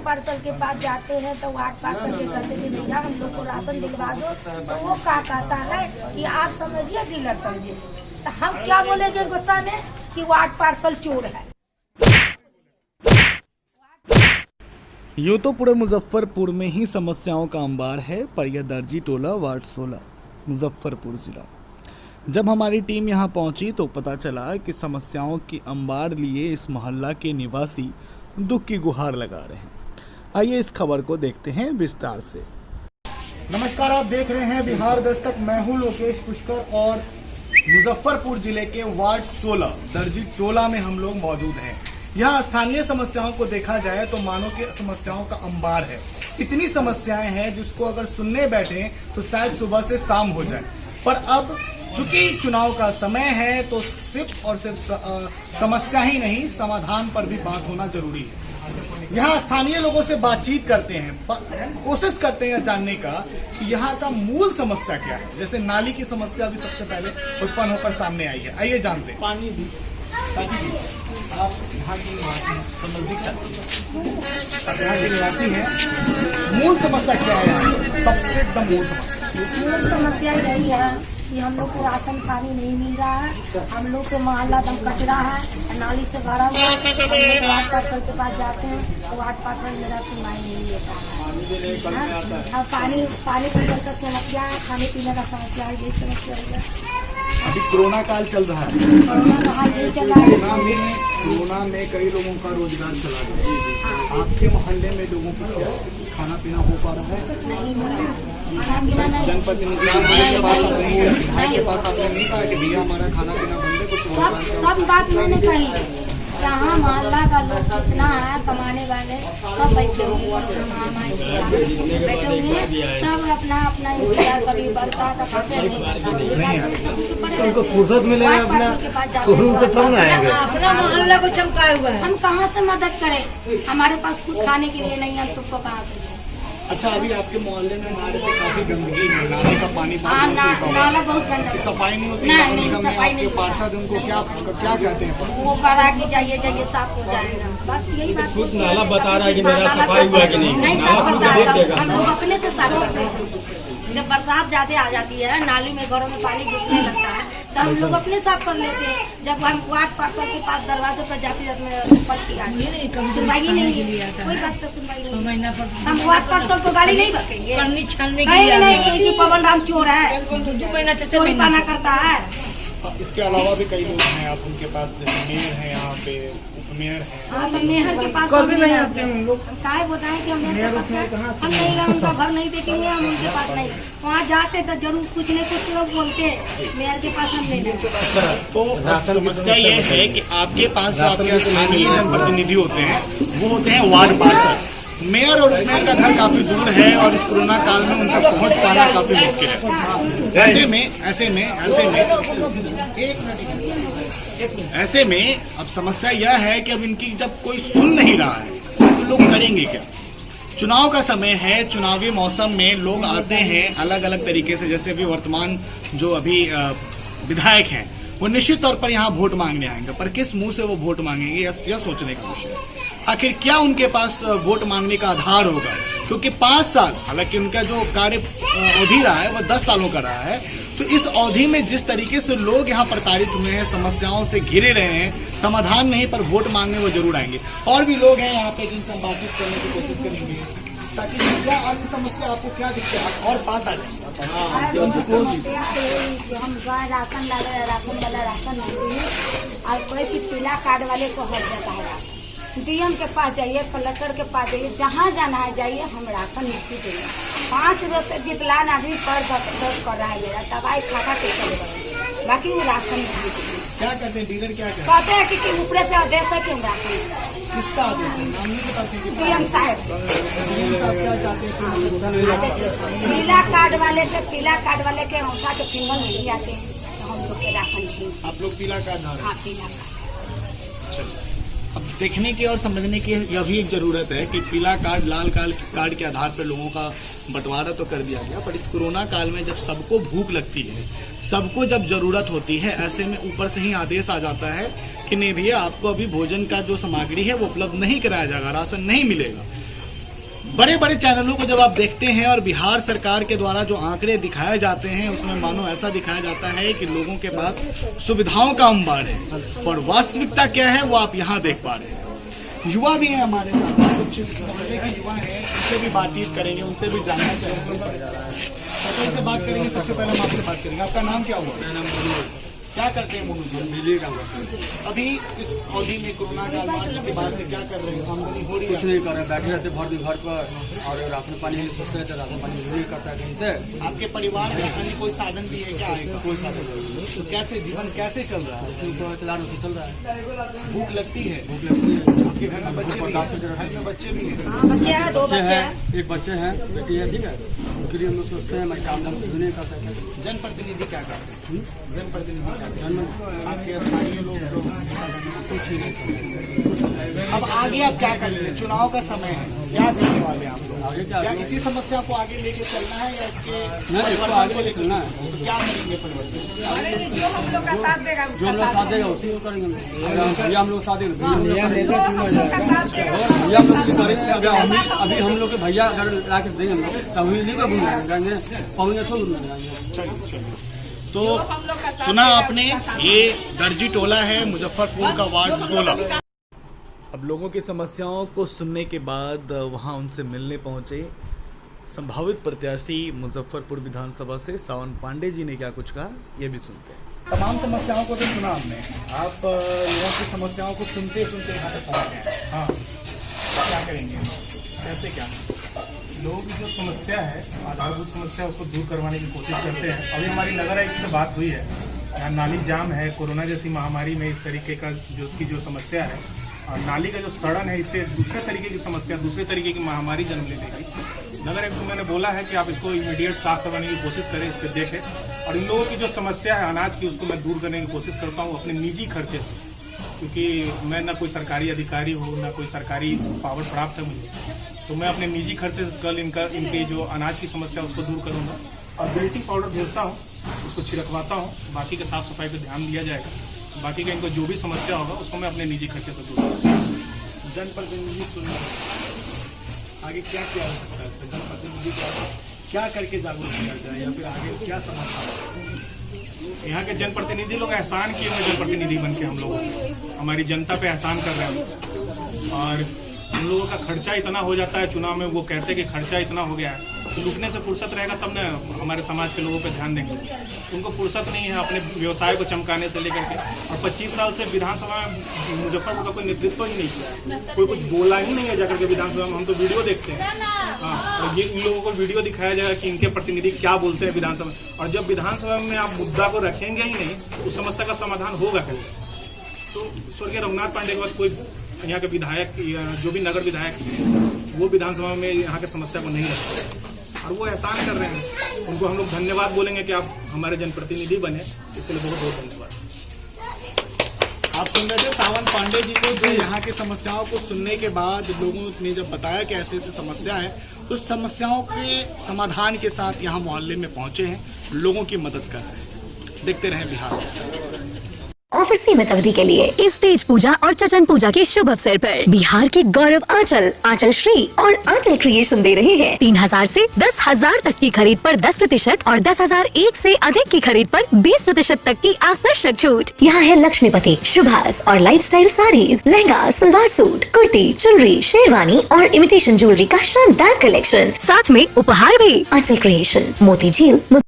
Parcel के पास जाते हैं तो वार्ड पार्सल के कहते थे भैया हम लोग को राशन दिलवा दो, तो वो क्या कहता है कि आप समझिए डीलर समझिए। तो हम क्या बोलेंगे गुस्सा में कि वार्ड पार्सल चोर है। यूँ तो पूरे मुजफ्फरपुर में ही समस्याओं का अंबार है, पर यह दर्जी टोला वार्ड 16 मुजफ्फरपुर जिला। जब हमारी टीम यहां पहुंची तो पता चला कि समस्याओं की अंबार लिए इस मोहल्ला के निवासी दुख की गुहार लगा रहे हैं। आइए इस खबर को देखते हैं विस्तार से। नमस्कार, आप देख रहे हैं बिहार दस्तक। मैं हूं लोकेश पुष्कर और मुजफ्फरपुर जिले के वार्ड 16 दर्जी टोला में हम लोग मौजूद हैं। यहाँ स्थानीय समस्याओं को देखा जाए तो मानो कि समस्याओं का अंबार है। इतनी समस्याएं हैं जिसको अगर सुनने बैठे तो शायद सुबह से शाम हो जाए। पर अब चूंकि चुनाव का समय है तो सिर्फ और सिर्फ समस्या ही नहीं, समाधान पर भी बात होना जरूरी है। यहाँ स्थानीय लोगों से बातचीत करते हैं, कोशिश करते हैं जानने का कि यहाँ का मूल समस्या क्या है। जैसे नाली की समस्या भी सबसे पहले उत्पन्न होकर सामने आई है। आइए जानते हैं। पानी भी आप यहाँ की निवासी हैं, मूल समस्या क्या है यहाँ? सबसे एकदम मूल समस्या यही है कि हम लोग को राशन पानी नहीं मिल रहा है। हम लोग के मोहल्ला दम कचरा है, नाली से भरा हुआ है। वार्ड पार्सल के पास जाते हैं तो वार्ड पार्सल मेरा सुनवाई नहीं लेता है। और पानी पीने का समस्या है, खाने पीने का समस्या है, ये समस्या है। अभी कोरोना काल चल रहा है। कोरोना का हाल नहीं चल रहा है। कोरोना में कई लोगों का रोजगार चला गया। आपके मोहल्ले में लोगों को क्या खाना पीना हो पा रहा है? जनप्रतिनिधि के पास आपने नहीं कहा कि भैया हमारा खाना पीना बंद है, कुछ सब बात मैंने कही। यहाँ मोहल्ला का लोग कितना है, कमाने वाले सब बैठे हुए सब अपना इंतजार कभी बनता उनको फुर्सत मिले अपना शोरूम से कौन आएंगे? अपना मोहल्ला को चमकाए हुआ है। हम कहाँ से मदद करें? हमारे पास कुछ खाने के लिए नहीं है, सबको कहाँ से? अच्छा, अभी आपके मोहल्ले में हमारे पे काफी गंदगी है, नाले का पानी नाला बहुत गंदा, सफाई नहीं होती। नहीं सफाई नहीं। पार्षद उनको क्या कहते हैं? वो करा के जाइए साफ हो जाएगा, बस यही बात। खुद नाला बता रहा है कि मेरा सफाई हुआ कि नहीं साफ करता है। हम लोग अपने से साफ करते हैं। जब बरसात ज्यादा आ जाती है, नाली में घरों में पानी घुसने लगता है तो हम लोग अपने साफ कर लेते हैं। जब हम वार्ड पार्षद के पास दरवाजे पर जाते सुनवाई नहीं है, कोई बात तो सुनवाई नहीं। हम वार्ड पार्षद को गाली नहीं बकेंगे नहीं, पवन राम चोर है, चोरी पाना करता है। इसके अलावा भी कई लोग हैं आप उनके पास, जैसे मेयर है यहाँ पे, उपमेयर है। हाँ, तो मेयर के पास कभी नहीं आते हैं हम लोग। क्या बताएं कि हम नहीं गए, उनका घर नहीं देखेंगे, हम उनके पास नहीं। वहाँ जाते तो जरूर कुछ नहीं कुछ लोग बोलते हैं, मेयर के पास हम नहीं गए। तो समस्या ये है कि आपके पास जो आपके स्थानीय जनप्रतिनिधि होते हैं वो होते हैं वार्ड पार्षद। मेयर और उपमेयर का घर काफी दूर है और इस कोरोना काल में उनका पहुंच पाना काफी मुश्किल है। ऐसे में अब समस्या यह है कि अब इनकी जब कोई सुन नहीं रहा है तो लोग करेंगे क्या? चुनाव का समय है, चुनावी मौसम में लोग आते हैं अलग अलग तरीके से। जैसे अभी वर्तमान जो अभी विधायक हैं वो निश्चित तौर पर यहाँ वोट मांगने आएंगे, पर किस मुंह से वो वोट मांगेंगे यह सोचने का विषय है। आखिर क्या उनके पास वोट मांगने का आधार होगा? क्योंकि 5 साल, हालांकि उनका जो कार्य अवधि रहा है वो 10 सालों का रहा है, तो इस अवधि में जिस तरीके से लोग यहाँ प्रताड़ित हुए हैं, समस्याओं से घिरे रहे हैं, समाधान नहीं पर वोट मांगने वो जरूर आएंगे। और भी लोग हैं यहाँ पे जिनसे हम बातचीत करने की कोशिश करेंगे ताकि क्या आपकी समस्या, आपको क्या दिखता है और पास आ जाए। हम राशन वाला राशन नहीं है और कोई भी पीला कार्ड वाले को हट जाता है। डीएम के पास जाइए, कलेक्टर के पास जाइए, जहाँ जाना है जाइए, हम राशन नहीं देंगे। 5 रुपए विकलांग आदमी पर दर्द कर रहा है, मेरा दवाई खा के चले, बाकी वो राशन नहीं देंगे। क्या कहते हैं डीलर? क्या कहते हैं कि ऊपर से आदेश है कि हम राशन। किसका आदेश है? नाम नहीं बताते। डीएम साहब क्या चाहते हैं? पीला कार्ड वाले के औसा के सिंगल नहीं जाते हैं, तो हम लोग के राशन नहीं। आप लोग पीला कार्ड? हाँ, पीला कार्ड। अब देखने की और समझने की यह भी एक जरूरत है कि पीला कार्ड, लाल कार्ड के आधार पर लोगों का बंटवारा तो कर दिया गया, पर इस कोरोना काल में जब सबको भूख लगती है, सबको जब जरूरत होती है, ऐसे में ऊपर से ही आदेश आ जाता है कि नहीं भैया आपको अभी भोजन का जो सामग्री है वो उपलब्ध नहीं कराया जाएगा, राशन नहीं मिलेगा। बड़े बड़े चैनलों को जब आप देखते हैं और बिहार सरकार के द्वारा जो आंकड़े दिखाए जाते हैं उसमें मानो ऐसा दिखाया जाता है कि लोगों के पास सुविधाओं का अंबार है, और वास्तविकता क्या है वो आप यहाँ देख पा रहे हैं। युवा भी हैं हमारे साथ, कुछ मोहल्ले के युवा हैं, उनसे भी बातचीत करेंगे, उनसे भी जानना चाहेंगे, से बात करेंगे। सबसे पहले हम आपसे बात करेंगे, आपका नाम क्या हुआ? मेरा नाम मोनू। क्या करते हैं मोनू जी? बिजली का काम करते हैं। अभी इस अवधि में कोरोना काल मार्च के बाद से क्या कर रहे हैं? आमदनी हो रही कुछ है? नहीं कर रहे, बैठे रहते भर दिन घर पर, और राशन पानी सोचते रहते, राशन पानी नहीं करता है कहीं से। आपके परिवार में अन्य कोई साधन भी है क्या आएगा? कोई साधन नहीं, तो कैसे जीवन कैसे चल रहा है? चला रहा चल रहा है। भूख लगती है? भूख लगती है। आपके घर में बच्चे भी हैं? घर में बच्चे भी हैं? बच्चे हैं, 2 बच्चे हैं। एक बच्चे हैं, बेटी है, ठीक है। उसके लिए हम लोग सोचते हैं हमारे काम धाम कुछ नहीं करते हैं। जनप्रतिनिधि क्या करते हैं? जनप्रतिनिधि क्या करते हैं? आपके स्थानीय लोग जो कुछ नहीं करते। अब आगे आप क्या करेंगे? चुनाव का समय है, क्या करने वाले हैं आप लोग? आगे क्या क्या इसी समस्या को आगे लेके चलना है या इसके नहीं, इसको आगे लेके चलना है। तो क्या करेंगे परिवर्तन? जो हम लोग का साथ देगा जो हम लोग साथ देगा उसी को करेंगे। भैया हम लोग साथ देंगे, भैया हम लोग उसी करेंगे। अभी हम लोग के भैया अगर ला के देंगे हम लोग तब ही नहीं का घूमेंगे, पहुँचे तो घूमेंगे। चलिए तो सुना आपने, ये दर्जी टोला है, मुजफ्फरपुर का वार्ड 16। अब लोगों की समस्याओं को सुनने के बाद वहां उनसे मिलने पहुंचे संभावित प्रत्याशी मुजफ्फरपुर विधानसभा से सावन पांडे जी ने क्या कुछ कहा, ये भी सुनते हैं। तमाम समस्याओं को तो सुना आपने, आप लोगों की समस्याओं को सुनते सुनते यहाँ पे पहुँच गए। हाँ, क्या करेंगे, कैसे क्या? लोगों की जो समस्या है, आधारभूत समस्या, उसको दूर करवाने की कोशिश करते हैं। अभी हमारी नगर आयुक्त से बात हुई है, यहाँ नाली जाम है, कोरोना जैसी महामारी में इस तरीके का जो समस्या है, और नाली का जो सड़न है, इससे दूसरे तरीके की समस्या, दूसरे तरीके की महामारी जन्म ले लेगी। नगर आयुक्त को मैंने बोला है कि आप इसको इमीडिएट साफ करवाने की कोशिश करें, इस पर देखें, और इन लोगों की जो समस्या है अनाज की, उसको मैं दूर करने की कोशिश करता हूँ अपने निजी खर्चे से, क्योंकि मैं ना कोई सरकारी अधिकारी हूँ, ना कोई सरकारी पावर प्राप्त है मुझे, तो मैं अपने निजी खर्च से कल इनकी जो अनाज की समस्या उसको दूर करूंगा, और ब्लीचिंग पाउडर भेजता हूं, उसको छिड़कवाता हूं। बाकी के साफ सफाई पे ध्यान दिया जाएगा, बाकी का इनको जो भी समस्या होगा उसको मैं अपने निजी खर्चे से दूर करूँगा। जनप्रतिनिधि सुनना, आगे क्या क्या हो सकता है? जनप्रतिनिधि क्या करके जागरूक किया जाए, या फिर आगे क्या समस्या? यहाँ के जनप्रतिनिधि लोग एहसान किए हुए जनप्रतिनिधि बन के हम लोग हमारी जनता पे एहसान कर रहे हैं, और उन लोगों का खर्चा इतना हो जाता है चुनाव में, वो कहते हैं कि खर्चा इतना हो गया है, तो लुटने से फुर्सत रहेगा तब ना हमारे समाज के लोगों पे ध्यान देंगे। उनको फुर्सत नहीं है अपने व्यवसाय को चमकाने से लेकर के, और 25 साल से विधानसभा में मुजफ्फरपुर का कोई नेतृत्व ही नहीं किया, कोई कुछ बोला ही नहीं है जाकर के विधानसभा में। हम तो वीडियो देखते हैं, हाँ, और ये इन लोगों को वीडियो दिखाया जाएगा कि इनके प्रतिनिधि क्या बोलते हैं विधानसभा में, और जब विधानसभा में आप मुद्दा को रखेंगे ही नहीं तो समस्या का समाधान होगा कैसे? तो स्वर्गीय रघुनाथ पांडे के बाद कोई यहाँ के विधायक या जो भी नगर विधायक हैं वो विधानसभा में यहाँ के समस्या को नहीं रखते, और वो एहसान कर रहे हैं। उनको हम लोग धन्यवाद बोलेंगे कि आप हमारे जनप्रतिनिधि बने, इसके लिए बहुत बहुत धन्यवाद। आप सुन रहे थे सावन पांडे जी को, जो यहाँ की समस्याओं को सुनने के बाद लोगों ने जब बताया कि ऐसी ऐसी समस्या है, तो समस्याओं के समाधान के साथ यहाँ मोहल्ले में पहुंचे हैं, लोगों की मदद कर रहे हैं। देखते रहें बिहार। ऑफर सीमित अवधि के लिए इस तेज पूजा और चचन पूजा के शुभ अवसर पर बिहार के गौरव आंचल श्री और आंचल क्रिएशन दे रहे हैं 3000 से 10,000 तक की खरीद पर 10% और 10,001 से अधिक की खरीद पर 20% तक की आकर्षक छूट। यहाँ है लक्ष्मीपति, शुभास और lifestyle saris, lehenga, salwar suit, kurti, jewellery, sherwani और इमिटेशन ज्वेलरी का शानदार कलेक्शन, साथ में उपहार भी। आंचल क्रिएशन, मोती झील।